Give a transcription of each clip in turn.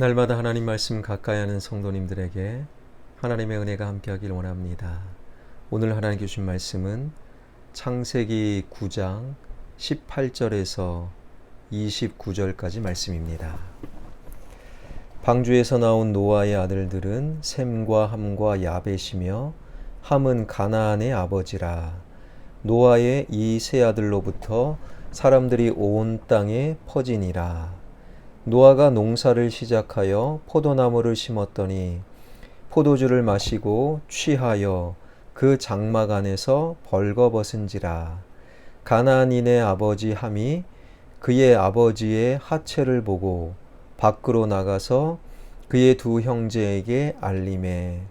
날마다 하나님 말씀 가까이 하는 성도님들에게 하나님의 은혜가 함께하길 원합니다. 오늘 하나님 주신 말씀은 창세기 9장 18절에서 29절까지 말씀입니다. 방주에서 나온 노아의 아들들은 셈과 함과 야벳이며 함은 가나안의 아버지라. 노아의 이 세 아들로부터 사람들이 온 땅에 퍼지니라. 노아가 농사를 시작하여 포도나무를 심었더니 포도주를 마시고 취하여 그 장막 안에서 벌거벗은지라. 가나안인의 아버지 함이 그의 아버지의 하체를 보고 밖으로 나가서 그의 두 형제에게 알림해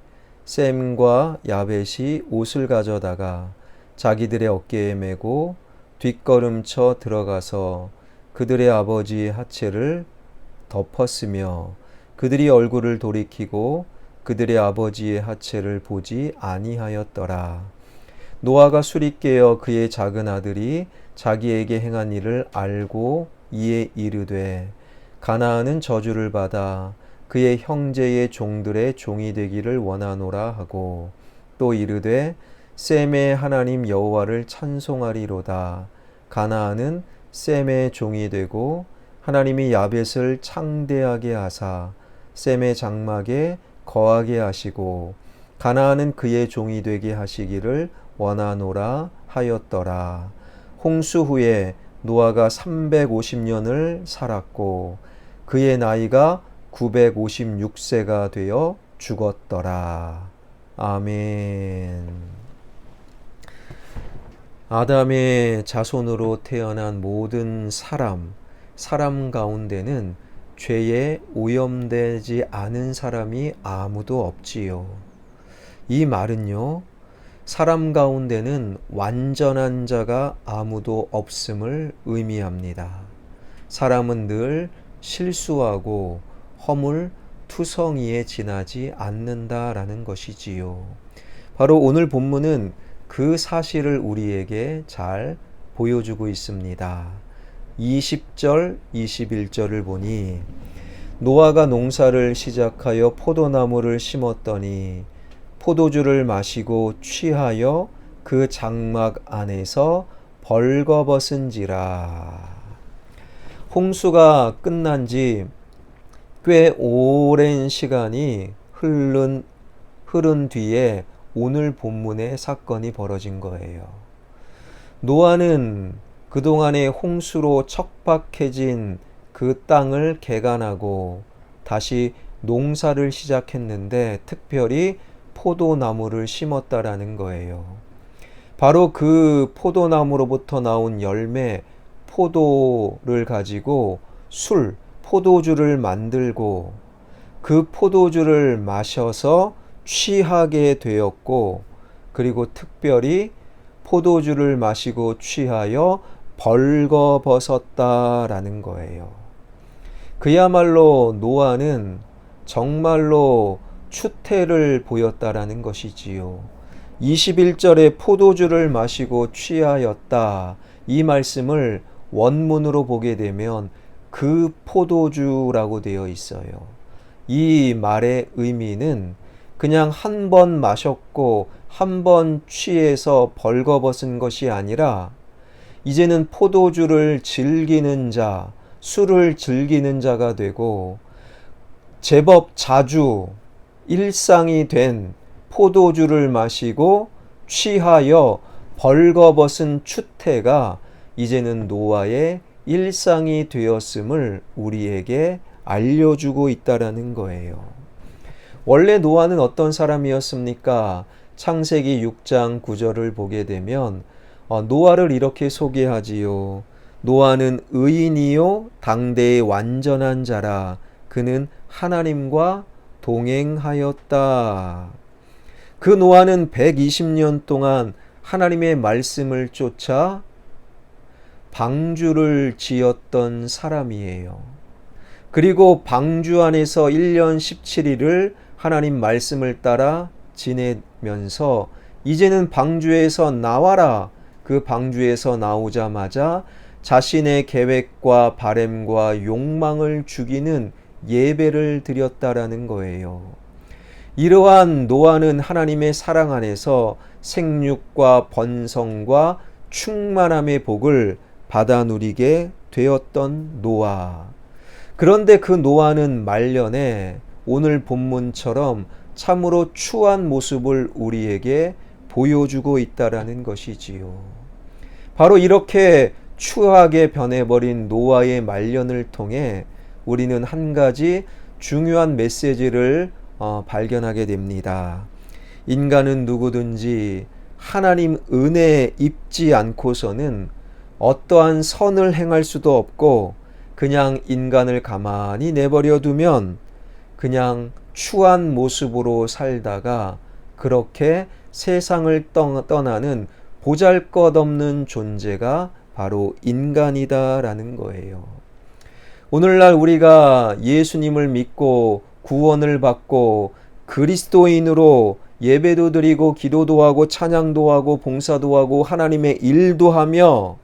셈과 야벳이 옷을 가져다가 자기들의 어깨에 메고 뒷걸음쳐 들어가서 그들의 아버지의 하체를 덮었으며 그들이 얼굴을 돌이키고 그들의 아버지의 하체를 보지 아니하였더라. 노아가 술이 깨어 그의 작은 아들이 자기에게 행한 일을 알고 이에 이르되 가나안은 저주를 받아 그의 형제의 종들의 종이 되기를 원하노라 하고 또 이르되 셈의 하나님 여호와를 찬송하리로다. 가나안은 셈의 종이 되고 하나님이 야벳을 창대하게 하사 셈의 장막에 거하게 하시고 가나안은 그의 종이 되게 하시기를 원하노라 하였더라. 홍수 후에 노아가 350년을 살았고 그의 나이가 956세가 되어 죽었더라. 아멘. 아담의 자손으로 태어난 모든 사람 가운데는 죄에 오염되지 않은 사람이 아무도 없지요. 이 말은요, 사람 가운데는 완전한 자가 아무도 없음을 의미합니다. 사람은 늘 실수하고 허물 투성이에 지나지 않는다라는 것이지요. 바로 오늘 본문은 그 사실을 우리에게 잘 보여주고 있습니다. 20절, 21절을 보니 노아가 농사를 시작하여 포도나무를 심었더니 포도주를 마시고 취하여 그 장막 안에서 벌거벗은지라. 홍수가 끝난 지 꽤 오랜 시간이 흐른 뒤에 오늘 본문의 사건이 벌어진 거예요. 노아는 그동안의 홍수로 척박해진 그 땅을 개간하고 다시 농사를 시작했는데 특별히 포도나무를 심었다라는 거예요. 바로 그 포도나무로부터 나온 열매, 포도를 가지고 포도주를 만들고 그 포도주를 마셔서 취하게 되었고, 그리고 특별히 포도주를 마시고 취하여 벌거벗었다라는 거예요. 그야말로 노아는 정말로 추태를 보였다라는 것이지요. 21절에 포도주를 마시고 취하였다. 이 말씀을 원문으로 보게 되면 그 포도주라고 되어 있어요. 이 말의 의미는 그냥 한 번 마셨고 한 번 취해서 벌거벗은 것이 아니라 이제는 포도주를 즐기는 자, 술을 즐기는 자가 되고 제법 자주 일상이 된 포도주를 마시고 취하여 벌거벗은 추태가 이제는 노아의 일상이 되었음을 우리에게 알려주고 있다라는 거예요. 원래 노아는 어떤 사람이었습니까? 창세기 6장 9절을 보게 되면 노아를 이렇게 소개하지요. 노아는 의인이요 당대의 완전한 자라. 그는 하나님과 동행하였다. 그 노아는 120년 동안 하나님의 말씀을 쫓아 방주를 지었던 사람이에요. 그리고 방주 안에서 1년 17일을 하나님 말씀을 따라 지내면서 이제는 방주에서 나와라. 그 방주에서 나오자마자 자신의 계획과 바램과 욕망을 죽이는 예배를 드렸다라는 거예요. 이러한 노아는 하나님의 사랑 안에서 생육과 번성과 충만함의 복을 받아 누리게 되었던 노아. 그런데 그 노아는 말년에 오늘 본문처럼 참으로 추한 모습을 우리에게 보여주고 있다라는 것이지요. 바로 이렇게 추하게 변해버린 노아의 말년을 통해 우리는 한 가지 중요한 메시지를 발견하게 됩니다. 인간은 누구든지 하나님 은혜에 입지 않고서는 어떠한 선을 행할 수도 없고, 그냥 인간을 가만히 내버려 두면 그냥 추한 모습으로 살다가 그렇게 세상을 떠나는 보잘것없는 존재가 바로 인간이다라는 거예요. 오늘날 우리가 예수님을 믿고 구원을 받고 그리스도인으로 예배도 드리고 기도도 하고 찬양도 하고 봉사도 하고 하나님의 일도 하며,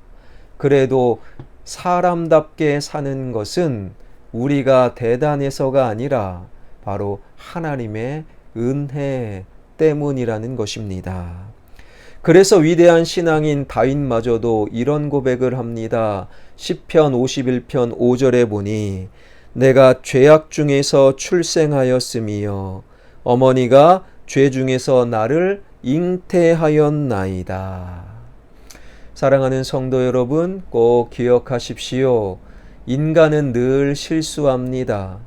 그래도 사람답게 사는 것은 우리가 대단해서가 아니라 바로 하나님의 은혜 때문이라는 것입니다. 그래서 위대한 신앙인 다윗마저도 이런 고백을 합니다. 시편 51편 5절에 보니 내가 죄악 중에서 출생하였으며 어머니가 죄 중에서 나를 잉태하였나이다. 사랑하는 성도 여러분, 꼭 기억하십시오. 인간은 늘 실수합니다.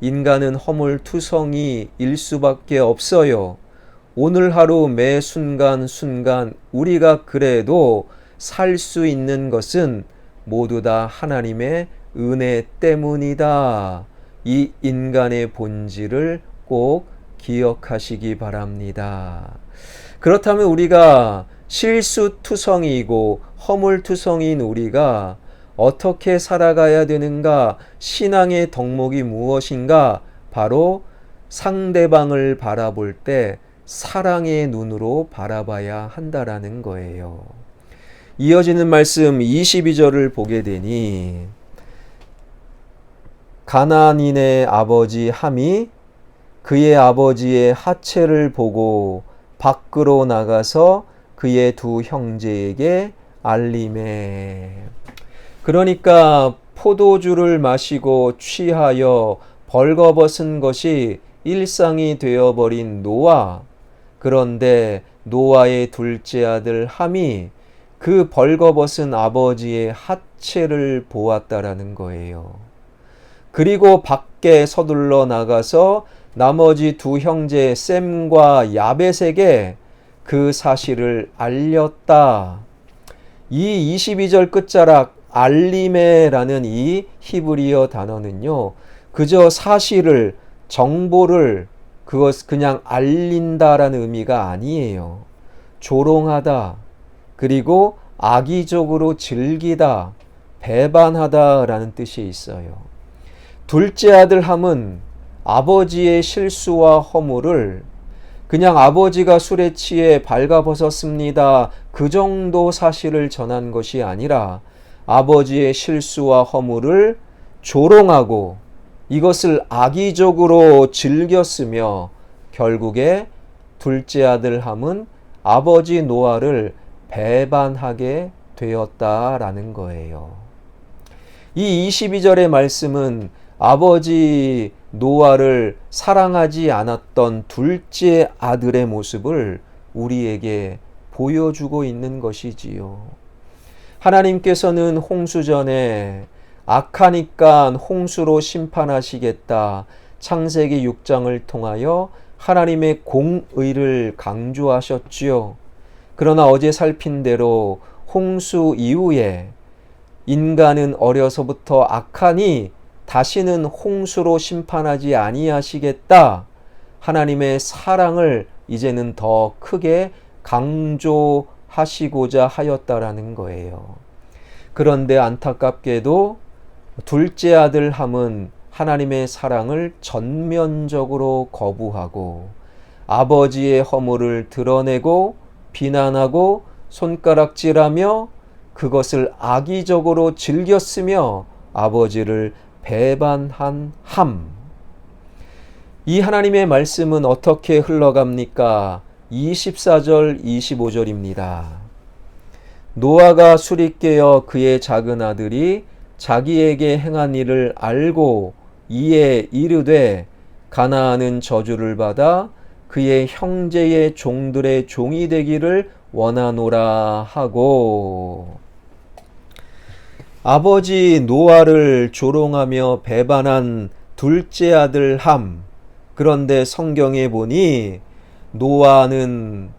인간은 허물투성이일 수밖에 없어요. 오늘 하루 매 순간 우리가 그래도 살 수 있는 것은 모두 다 하나님의 은혜 때문이다. 이 인간의 본질을 꼭 기억하시기 바랍니다. 그렇다면 우리가 실수투성이이고 허물투성이인 우리가 어떻게 살아가야 되는가? 신앙의 덕목이 무엇인가? 바로 상대방을 바라볼 때 사랑의 눈으로 바라봐야 한다라는 거예요. 이어지는 말씀 22절을 보게 되니 가나안인의 아버지 함이 그의 아버지의 하체를 보고 밖으로 나가서 그의 두 형제에게 알림해. 그러니까 포도주를 마시고 취하여 벌거벗은 것이 일상이 되어버린 노아. 그런데 노아의 둘째 아들 함이 그 벌거벗은 아버지의 하체를 보았다라는 거예요. 그리고 밖에 서둘러 나가서 나머지 두 형제 셈과 야벳에게 그 사실을 알렸다. 이 22절 끝자락 알림에라는 이 히브리어 단어는요, 그저 사실을, 정보를 그냥 알린다라는 의미가 아니에요. 조롱하다, 그리고 악의적으로 즐기다, 배반하다라는 뜻이 있어요. 둘째 아들 함은 아버지의 실수와 허물을 그냥 아버지가 술에 취해 발가벗었습니다, 그 정도 사실을 전한 것이 아니라 아버지의 실수와 허물을 조롱하고 이것을 악의적으로 즐겼으며 결국에 둘째 아들 함은 아버지 노아를 배반하게 되었다라는 거예요. 이 22절의 말씀은 아버지 노아를 사랑하지 않았던 둘째 아들의 모습을 우리에게 보여주고 있는 것이지요. 하나님께서는 홍수전에 악하니까 홍수로 심판하시겠다, 창세기 6장을 통하여 하나님의 공의를 강조하셨지요. 그러나 어제 살핀 대로 홍수 이후에 인간은 어려서부터 악하니 다시는 홍수로 심판하지 아니하시겠다, 하나님의 사랑을 이제는 더 크게 강조하시고자 하였다라는 거예요. 그런데 안타깝게도 둘째 아들 함은 하나님의 사랑을 전면적으로 거부하고 아버지의 허물을 드러내고 비난하고 손가락질하며 그것을 악의적으로 즐겼으며 아버지를 배반한 함. 이 하나님의 말씀은 어떻게 흘러갑니까? 24절, 25절입니다. 노아가 술이 깨어 그의 작은 아들이 자기에게 행한 일을 알고 이에 이르되 가나안은 저주를 받아 그의 형제의 종들의 종이 되기를 원하노라 하고, 아버지 노아를 조롱하며 배반한 둘째 아들 함. 그런데 성경에 보니 노아는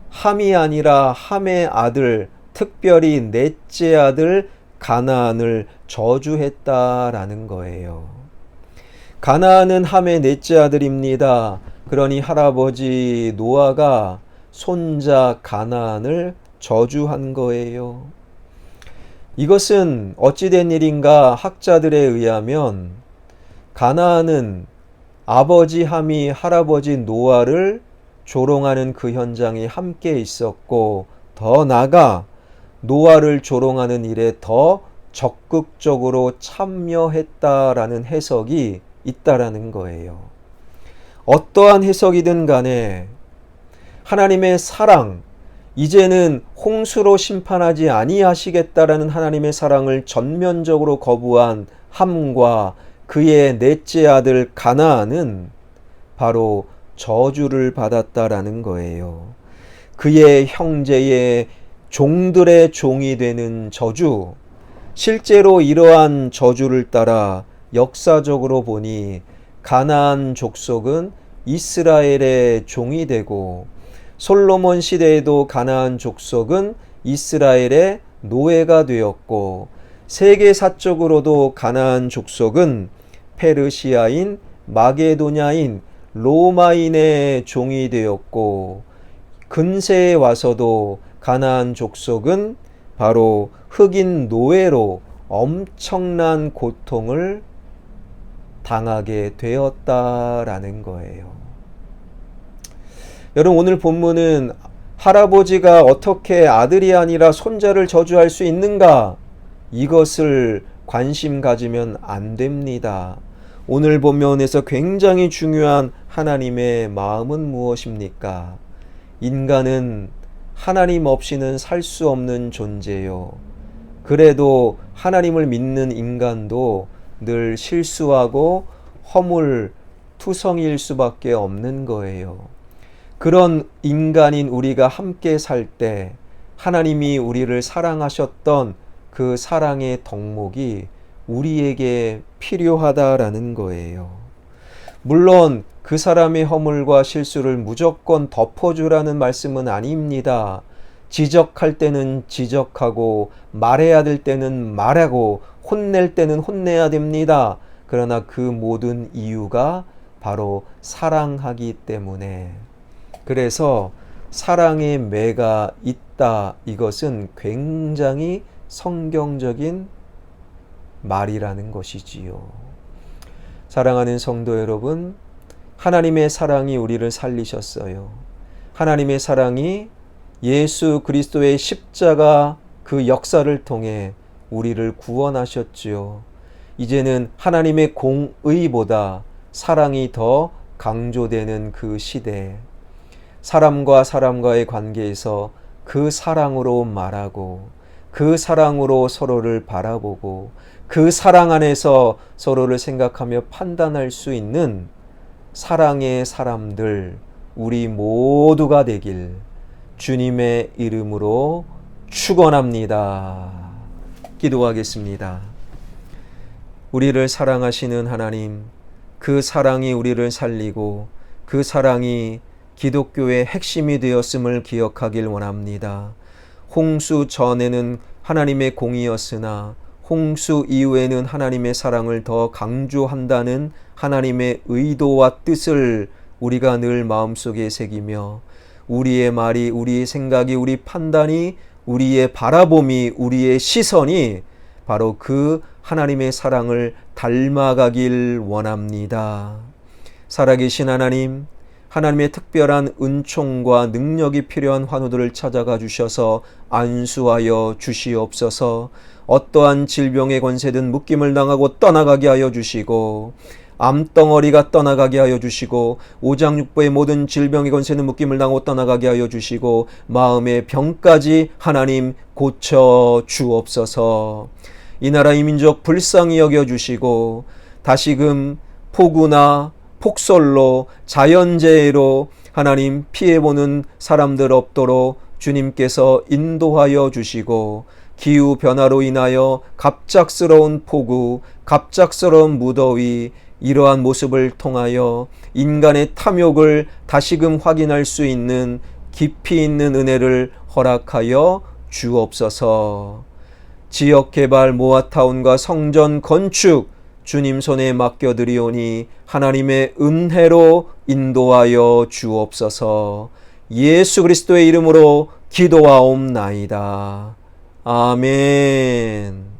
함이 아니라 함의 아들, 특별히 넷째 아들 가나안을 저주했다라는 거예요. 가나안은 함의 넷째 아들입니다. 그러니 할아버지 노아가 손자 가나안을 저주한 거예요. 이것은 어찌된 일인가? 학자들에 의하면 가나안은 아버지 함이 할아버지 노아를 조롱하는 그 현장에 함께 있었고, 더 나아가 노아를 조롱하는 일에 더 적극적으로 참여했다라는 해석이 있다라는 거예요. 어떠한 해석이든 간에 하나님의 사랑, 이제는 홍수로 심판하지 아니하시겠다라는 하나님의 사랑을 전면적으로 거부한 함과 그의 넷째 아들 가나안은 바로 저주를 받았다라는 거예요. 그의 형제의 종들의 종이 되는 저주, 실제로 이러한 저주를 따라 역사적으로 보니 가나안 족속은 이스라엘의 종이 되고, 솔로몬 시대에도 가나안 족속은 이스라엘의 노예가 되었고, 세계사적으로도 가나안 족속은 페르시아인, 마게도냐인, 로마인의 종이 되었고, 근세에 와서도 가나안 족속은 바로 흑인 노예로 엄청난 고통을 당하게 되었다라는 거예요. 여러분, 오늘 본문은 할아버지가 어떻게 아들이 아니라 손자를 저주할 수 있는가? 이것을 관심 가지면 안 됩니다. 오늘 본문에서 굉장히 중요한 하나님의 마음은 무엇입니까? 인간은 하나님 없이는 살 수 없는 존재요. 그래도 하나님을 믿는 인간도 늘 실수하고 허물투성이일 수밖에 없는 거예요. 그런 인간인 우리가 함께 살 때 하나님이 우리를 사랑하셨던 그 사랑의 덕목이 우리에게 필요하다라는 거예요. 물론 그 사람의 허물과 실수를 무조건 덮어주라는 말씀은 아닙니다. 지적할 때는 지적하고, 말해야 될 때는 말하고, 혼낼 때는 혼내야 됩니다. 그러나 그 모든 이유가 바로 사랑하기 때문에. 그래서 사랑의 매가 있다, 이것은 굉장히 성경적인 말이라는 것이지요. 사랑하는 성도 여러분, 하나님의 사랑이 우리를 살리셨어요. 하나님의 사랑이 예수 그리스도의 십자가 그 역사를 통해 우리를 구원하셨지요. 이제는 하나님의 공의보다 사랑이 더 강조되는 그 시대, 사람과 사람과의 관계에서 그 사랑으로 말하고, 그 사랑으로 서로를 바라보고, 그 사랑 안에서 서로를 생각하며 판단할 수 있는 사랑의 사람들, 우리 모두가 되길 주님의 이름으로 축원합니다. 기도하겠습니다. 우리를 사랑하시는 하나님, 그 사랑이 우리를 살리고 그 사랑이 기독교의 핵심이 되었음을 기억하길 원합니다. 홍수 전에는 하나님의 공의였으나 홍수 이후에는 하나님의 사랑을 더 강조한다는 하나님의 의도와 뜻을 우리가 늘 마음속에 새기며, 우리의 말이, 우리의 생각이, 우리 판단이, 우리의 바라봄이, 우리의 시선이 바로 그 하나님의 사랑을 닮아가길 원합니다. 살아계신 하나님, 하나님의 특별한 은총과 능력이 필요한 환우들을 찾아가 주셔서 안수하여 주시옵소서. 어떠한 질병의 권세든 묶임을 당하고 떠나가게 하여 주시고, 암덩어리가 떠나가게 하여 주시고, 오장육부의 모든 질병의 권세는 묶임을 당하고 떠나가게 하여 주시고, 마음의 병까지 하나님 고쳐 주옵소서. 이 나라 이 민족 불쌍히 여겨 주시고, 다시금 폭우나 폭설로 자연재해로 하나님 피해보는 사람들 없도록 주님께서 인도하여 주시고, 기후 변화로 인하여 갑작스러운 폭우, 갑작스러운 무더위, 이러한 모습을 통하여 인간의 탐욕을 다시금 확인할 수 있는 깊이 있는 은혜를 허락하여 주옵소서. 지역개발 모아타운과 성전 건축 주님 손에 맡겨드리오니 하나님의 은혜로 인도하여 주옵소서. 예수 그리스도의 이름으로 기도하옵나이다. 아멘.